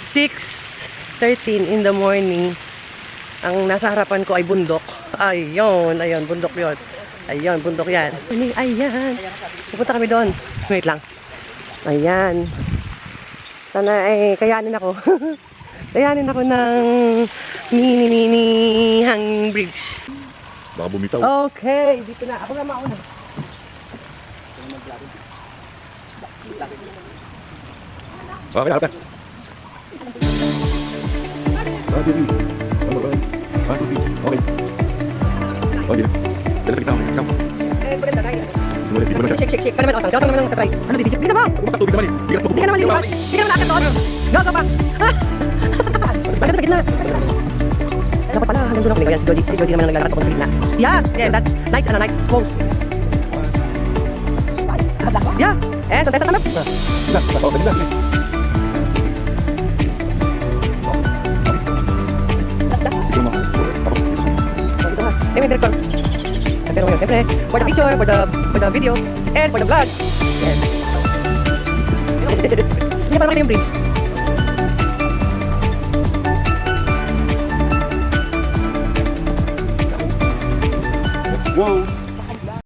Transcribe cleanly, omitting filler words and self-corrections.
6:13 in the morning. Ang nasa harapan ko ay bundok. Ayun, bundok yun. Ayun, bundok yan. Ayan. Pupunta kami doon. Wait lang. Ayan. Sana ay kayanin ako. Kayanin ako ng mini hanging bridge. Baka bumitaw. Okay, dito na. Ako na mauna. Okay, harap na. Dito. Okay. Okay. Dala kita. Maganda tayo. Okay. Shake. Paano naman ako? Saan naman ang katry? Ano dito? Bisa mo! Tubig naman eh. Hindi ka naman liwas. Hindi ka naman akit doon. Go pa. Maganda sa gitna. Dapat pala, hanggang doon ako. Ayan, si Joji naman ang naglalakad ako sa gitna. Yeah, that's nice and a nice pose. Yeah, santai sa kanap. May director. Pero ngayon, siyempre, for the picture, for the video, and for the vlog. Yes. Hindi pa makita yung bridge. Wow!